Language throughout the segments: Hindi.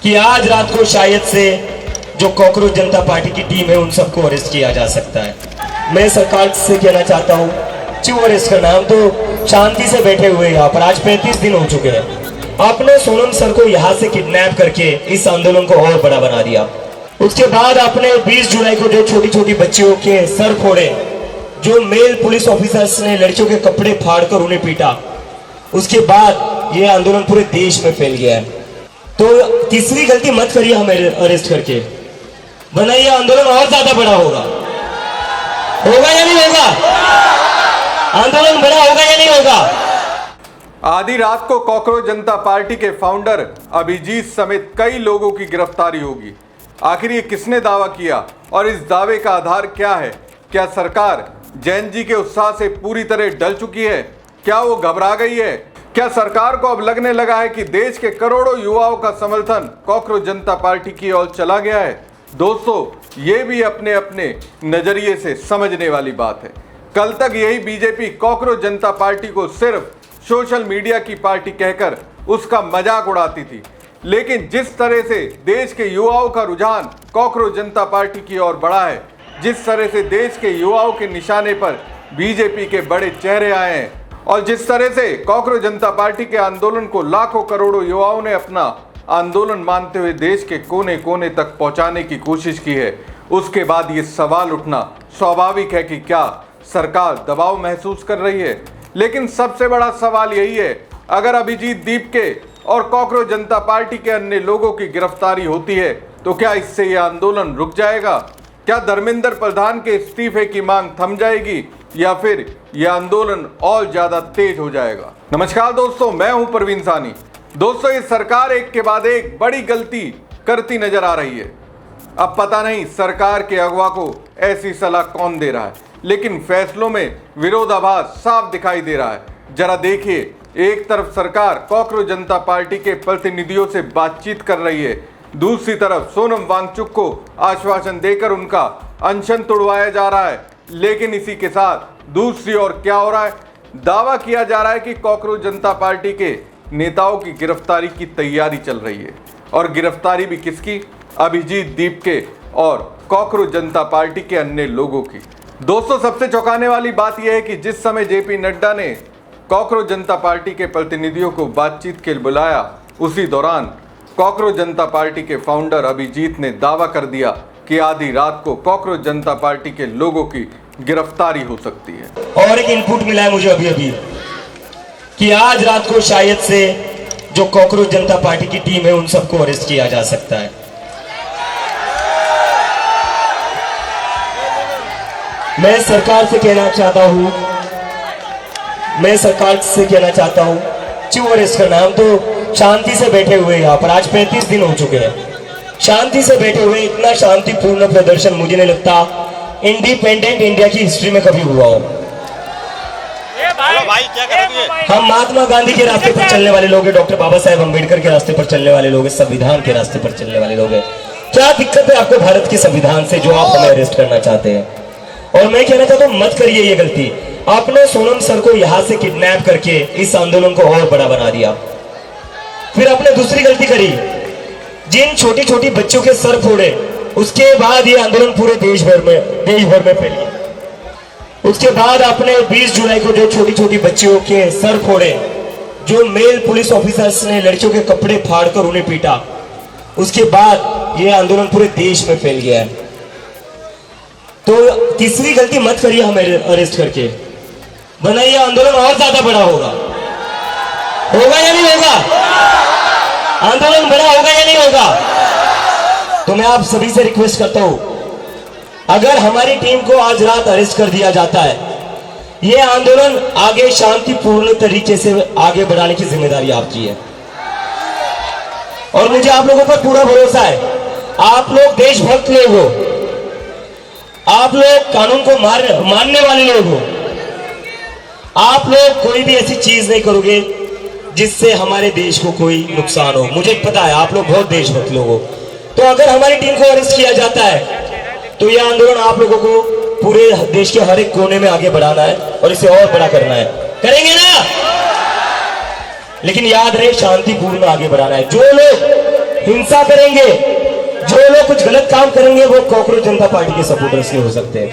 कि आज रात को शायद से जो कॉकरोच जनता पार्टी की टीम है उन सबको अरेस्ट किया जा सकता है। मैं सरकार से कहना चाहता हूँ क्यों अरेस्ट करना, हम तो शांति से बैठे हुए यहाँ पर आज 35 दिन हो चुके हैं। आपने सोनम सर को यहाँ से किडनैप करके इस आंदोलन को और बड़ा बना दिया। उसके बाद आपने 20 जुलाई को जो छोटी छोटी बच्चियों के सर फोड़े, जो मेल पुलिस ऑफिसर्स ने लड़कियों के कपड़े फाड़कर उन्हें पीटा, उसके बाद ये आंदोलन पूरे देश में फैल गया है। तो तीसरी गलती मत करिए हमें अरेस्ट करके, वरना ये आंदोलन और ज्यादा बड़ा होगा या नहीं होगा? आंदोलन बड़ा होगा या नहीं होगा? आधी रात को कॉकरोच जनता पार्टी के फाउंडर अभिजीत समेत कई लोगों की गिरफ्तारी होगी। आखिर ये किसने दावा किया और इस दावे का आधार क्या है? क्या सरकार जैन जी के उत्साह से पूरी तरह डल चुकी है? क्या वो घबरा गई है? क्या सरकार को अब लगने लगा है कि देश के करोड़ों युवाओं का समर्थन कॉकरोच जनता पार्टी की ओर चला गया है? दोस्तों, ये भी अपने अपने नजरिए से समझने वाली बात है। कल तक यही बीजेपी कॉकरोच जनता पार्टी को सिर्फ सोशल मीडिया की पार्टी कहकर उसका मजाक उड़ाती थी, लेकिन जिस तरह से देश के युवाओं का रुझान कॉकरोच जनता पार्टी की ओर बढ़ा है, जिस तरह से देश के युवाओं के निशाने पर बीजेपी के बड़े चेहरे आए हैं और जिस तरह से कॉकरोच जनता पार्टी के आंदोलन को लाखों करोड़ों युवाओं ने अपना आंदोलन मानते हुए देश के कोने कोने तक पहुंचाने की कोशिश की है, उसके बाद ये सवाल उठना स्वाभाविक है कि क्या सरकार दबाव महसूस कर रही है। लेकिन सबसे बड़ा सवाल यही है, अगर अभिजीत दीप के और कॉकरोच जनता पार्टी के अन्य लोगों की गिरफ्तारी होती है तो क्या इससे यह आंदोलन रुक जाएगा? क्या धर्मेंद्र प्रधान के इस्तीफे की मांग थम जाएगी या फिर यह आंदोलन और ज्यादा तेज हो जाएगा? नमस्कार दोस्तों, मैं हूं परवीन सानी। दोस्तों, ये सरकार एक के बाद एक बड़ी गलती करती नजर आ रही है। अब पता नहीं सरकार के अगवा को ऐसी सलाह कौन दे रहा है, लेकिन फैसलों में विरोधाभास साफ दिखाई दे रहा है। जरा देखिए, एक तरफ सरकार कॉकरोच जनता पार्टी के प्रतिनिधियों से बातचीत कर रही है, दूसरी तरफ सोनम वांगचुक को आश्वासन देकर उनका अनशन तोड़वाया जा रहा है। लेकिन इसी के साथ दूसरी ओर क्या हो रहा है? दावा किया जा रहा है कि कॉकरोच जनता पार्टी के नेताओं की गिरफ्तारी की तैयारी चल रही है। और गिरफ्तारी भी किसकी? अभिजीत दीप के और कॉकरोच जनता पार्टी के अन्य लोगों की। दोस्तों, सबसे चौंकाने वाली बात यह है कि जिस समय जेपी नड्डा ने कॉकरोच जनता पार्टी के प्रतिनिधियों को बातचीत के लिए बुलाया, उसी दौरान कॉकरोच जनता पार्टी के फाउंडर अभिजीत ने दावा कर दिया कि आधी रात को कॉकरोच जनता पार्टी के लोगों की गिरफ्तारी हो सकती है। और एक इनपुट मिला है मुझे अभी कि आज रात को शायद से जो कॉकरोच जनता पार्टी की टीम है उन सबको अरेस्ट किया जा सकता है। मैं सरकार से कहना चाहता हूं क्यों अरेस्ट करना, हम तो शांति से बैठे हुए यहाँ पर आज 35 दिन हो चुके हैं। शांति से बैठे हुए इतना शांतिपूर्ण प्रदर्शन मुझे नहीं लगता इंडिपेंडेंट इंडिया की हिस्ट्री में कभी हुआ हो। हम महात्मा गांधी के रास्ते पर चलने वाले लोग हैं, डॉक्टर बाबा साहेब अम्बेडकर के रास्ते पर चलने वाले लोग हैं, संविधान के रास्ते पर चलने वाले लोग हैं। क्या दिक्कत है आपको भारत के संविधान से जो आप हमें अरेस्ट करना चाहते हैं? और मैं कहना चाहता हूं, मत करिए ये गलती। आपने सोनम सर को यहां से किडनैप करके इस आंदोलन को और बड़ा बना दिया। फिर आपने दूसरी गलती करी, जिन छोटी छोटी बच्चों के सर फोड़े, उसके बाद ये आंदोलन पूरे देश भर में फैल गया। उसके बाद आपने 20 जुलाई को जो छोटी छोटी बच्चियों के सर फोड़े, जो मेल पुलिस ऑफिसर्स ने लड़कियों के कपड़े फाड़कर उन्हें पीटा, उसके बाद ये आंदोलन पूरे देश में फैल गया है। तो तीसरी गलती मत करिए हमें अरेस्ट करके, वरना ये आंदोलन और ज्यादा बड़ा होगा या नहीं होगा? आंदोलन बड़ा होगा या नहीं होगा? तो मैं आप सभी से रिक्वेस्ट करता हूं, अगर हमारी टीम को आज रात अरेस्ट कर दिया जाता है, ये आंदोलन आगे शांतिपूर्ण तरीके से आगे बढ़ाने की जिम्मेदारी आपकी है। और मुझे आप लोगों पर पूरा भरोसा है, आप लोग देशभक्त लोग हो, आप लोग कानून को मानने वाले लोग हो, आप लोग कोई भी ऐसी चीज नहीं करोगे जिससे हमारे देश को कोई नुकसान हो। मुझे पता है आप लोग बहुत देशभक्त लोग हो। तो अगर हमारी टीम को अरेस्ट किया जाता है तो यह आंदोलन आप लोगों को पूरे देश के हर एक कोने में आगे बढ़ाना है और इसे और बड़ा करना है। करेंगे ना? लेकिन याद रहे, शांतिपूर्ण आगे बढ़ाना है। जो लोग हिंसा करेंगे, जो लोग कुछ गलत काम करेंगे वो कॉकरोच जनता पार्टी के सपोर्टर्स नहीं हो सकते।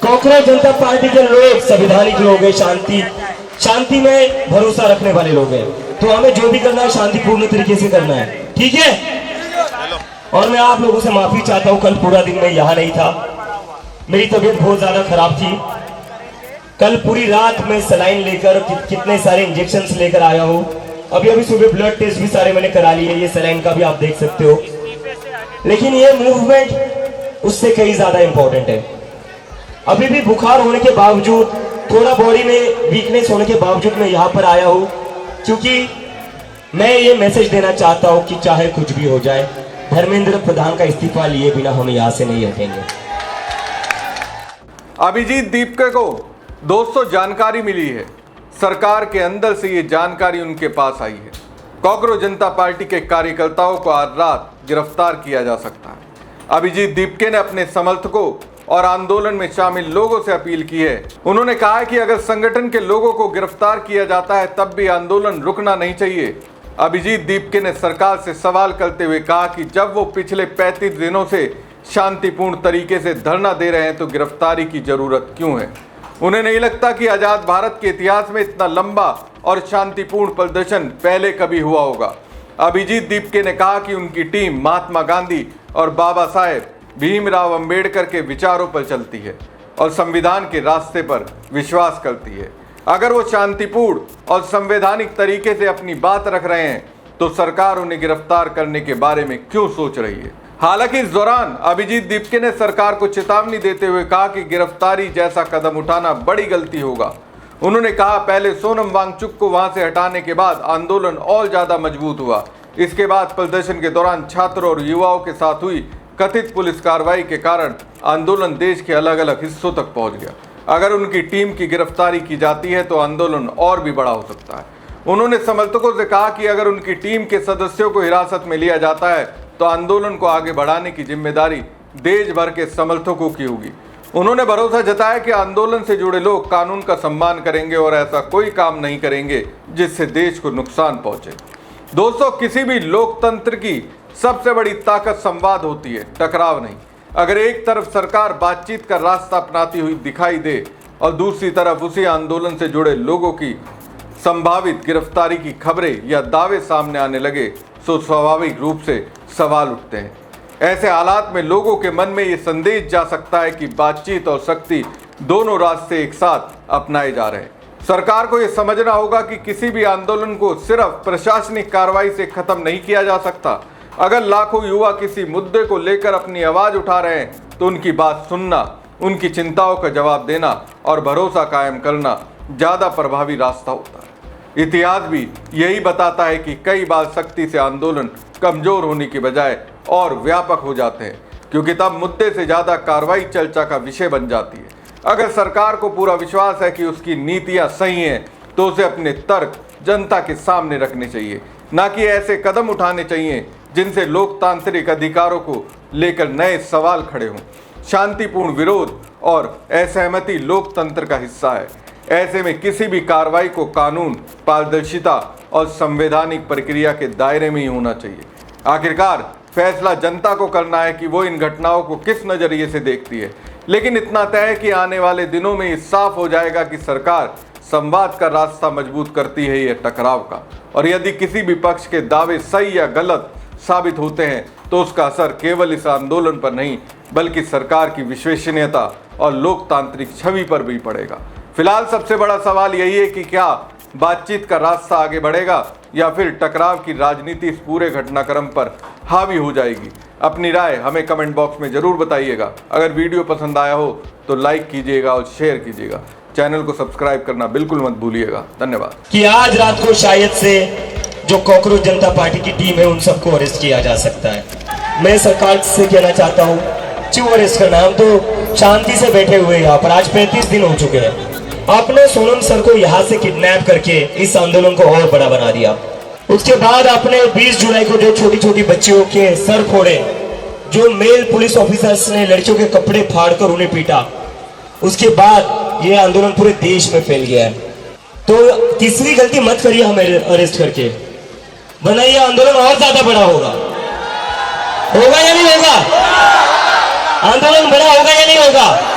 कॉकरोच जनता पार्टी के लोग संवैधानिक लोग हैं, शांति में भरोसा रखने वाले लोग हैं। तो हमें जो भी करना है शांतिपूर्ण तरीके से करना है, ठीक है। और मैं आप लोगों से माफी चाहता हूं, कल पूरा दिन मैं यहाँ नहीं था, मेरी तबीयत बहुत ज्यादा खराब थी। कल पूरी रात मैं सलाइन लेकर कितने सारे इंजेक्शंस लेकर आया हूँ। अभी सुबह ब्लड टेस्ट भी सारे मैंने करा लिए, ये सलाइन का भी आप देख सकते हो। लेकिन ये मूवमेंट उससे कहीं ज्यादा इंपॉर्टेंट है। अभी भी बुखार होने के बावजूद, थोड़ा बॉडी में वीकनेस होने के बावजूद मैं यहाँ पर आया हूँ, क्योंकि मैं ये मैसेज देना चाहता हूँ कि चाहे कुछ भी हो जाए, धर्मेंद्र प्रधान का इस्तीफा लिए बिना हम यहाँ से नहीं हटेंगे। अभिजीत दीपके को दोस्तों जानकारी मिली है, सरकार के अंदर से ये जानकारी उनके पास आई है। कॉकरोच जनता पार्टी के कार्यकर्ताओं को आज रात गिरफ्तार किया जा सकता है। अभिजीत दीपके ने अपने समर्थकों और आंदोलन में शामिल लोगों से अपील की है। उन्होंने कहा है कि अगर संगठन के लोगों को गिरफ्तार किया जाता है तब भी आंदोलन रुकना नहीं चाहिए। अभिजीत दीपके ने सरकार से सवाल करते हुए कहा कि जब वो पिछले 35 दिनों से शांतिपूर्ण तरीके से धरना दे रहे हैं तो गिरफ्तारी की जरूरत क्यों है। उन्हें नहीं लगता कि आजाद भारत के इतिहास में इतना लंबा और शांतिपूर्ण प्रदर्शन पहले कभी हुआ होगा। अभिजीत दीपके ने कहा कि उनकी टीम महात्मा गांधी और बाबा साहेब भीमराव अंबेडकर के विचारों पर चलती है और संविधान के रास्ते पर विश्वास करती है। अगर वो शांतिपूर्ण और संवैधानिक तरीके से अपनी बात रख रहे हैं तो सरकार उन्हें गिरफ्तार करने के बारे में क्यों सोच रही है। हालांकि इस दौरान अभिजीत दीपके ने सरकार को चेतावनी देते हुए कहा कि गिरफ्तारी जैसा कदम उठाना बड़ी गलती होगा। उन्होंने कहा, पहले सोनम वांगचुक को वहां से हटाने के बाद आंदोलन और ज्यादा मजबूत हुआ। इसके बाद प्रदर्शन के दौरान छात्रों और युवाओं के साथ हुई कथित पुलिस कार्रवाई के कारण आंदोलन देश के अलग अलग हिस्सों तक पहुंच गया। अगर उनकी टीम की गिरफ्तारी की जाती है तो आंदोलन और भी बड़ा हो सकता है। उन्होंने समर्थकों से कहा कि अगर उनकी टीम के सदस्यों को हिरासत में लिया जाता है तो आंदोलन को आगे बढ़ाने की जिम्मेदारी देश भर के समर्थकों की होगी। उन्होंने भरोसा जताया कि आंदोलन से जुड़े लोग कानून का सम्मान करेंगे और ऐसा कोई काम नहीं करेंगे जिससे देश को नुकसान पहुंचे। दोस्तों, किसी भी लोकतंत्र की सबसे बड़ी ताकत संवाद होती है, टकराव नहीं। अगर एक तरफ सरकार बातचीत का रास्ता अपनाती हुई दिखाई दे और दूसरी तरफ उसी आंदोलन से जुड़े लोगों की संभावित गिरफ्तारी की खबरें या दावे सामने आने लगे तो स्वाभाविक रूप से सवाल उठते हैं। ऐसे हालात में लोगों के मन में ये संदेश जा सकता है कि बातचीत और सख्ती दोनों रास्ते एक साथ अपनाए जा रहे हैं। सरकार को यह समझना होगा कि किसी भी आंदोलन को सिर्फ प्रशासनिक कार्रवाई से खत्म नहीं किया जा सकता। अगर लाखों युवा किसी मुद्दे को लेकर अपनी आवाज उठा रहे हैं तो उनकी बात सुनना, उनकी चिंताओं का जवाब देना और भरोसा कायम करना ज्यादा प्रभावी रास्ता होता है। इतिहास भी यही बताता है कि कई बार सख्ती से आंदोलन कमजोर होने की बजाय और व्यापक हो जाते हैं, क्योंकि तब मुद्दे से ज्यादा कार्रवाई चर्चा का विषय बन जाती है। अगर सरकार को पूरा विश्वास है कि उसकी नीतियां सही हैं तो उसे अपने तर्क जनता के सामने रखने चाहिए, ना कि ऐसे कदम उठाने चाहिए जिनसे लोकतांत्रिक अधिकारों को लेकर नए सवाल खड़े हों। शांतिपूर्ण विरोध और असहमति लोकतंत्र का हिस्सा है। ऐसे में किसी भी कार्रवाई को कानून, पारदर्शिता और संवैधानिक प्रक्रिया के दायरे में ही होना चाहिए। आखिरकार फैसला जनता को करना है कि वो इन घटनाओं को किस नजरिए से देखती है। लेकिन इतना तय है कि आने वाले दिनों में ये साफ हो जाएगा कि सरकार संवाद का रास्ता मजबूत करती है या टकराव का। और यदि किसी भी पक्ष के दावे सही या गलत साबित होते हैं तो उसका असर केवल इस आंदोलन पर नहीं बल्कि सरकार की विश्वसनीयता और लोकतांत्रिक छवि पर भी पड़ेगा। फिलहाल सबसे बड़ा सवाल यही है कि क्या बातचीत का रास्ता आगे बढ़ेगा या फिर टकराव की राजनीति इस पूरे घटनाक्रम पर हावी हो जाएगी। अपनी राय हमें कमेंट बॉक्स में जरूर बताइएगा। अगर वीडियो पसंद आया हो तो लाइक कीजिएगा और शेयर कीजिएगा। चैनल को सब्सक्राइब करना बिल्कुल मत भूलिएगा। धन्यवाद। कि आज रात को शायद से जो कॉकरोच जनता पार्टी की टीम है उन सबको अरेस्ट किया जा सकता है। मैं सरकार से कहना चाहता हूँ, क्यों अरेस्ट करना? हम तो शांति से बैठे हुए यहाँ पर, आज 35 दिन हो चुके हैं। आपने सोनम सर को यहाँ से किडनैप करके इस आंदोलन को और बड़ा बना दिया। उसके बाद आपने 20 जुलाई को जो छोटी छोटी बच्चियों के सर फोड़े, जो मेल पुलिस ऑफिसर्स ने लड़कियों के कपड़े फाड़कर उन्हें पीटा, उसके बाद ये आंदोलन पूरे देश में फैल गया है। तो तीसरी गलती मत करिए हमें अरेस्ट करके, वरना ये आंदोलन और ज्यादा बड़ा होगा। होगा या नहीं होगा? आंदोलन बड़ा होगा या नहीं होगा?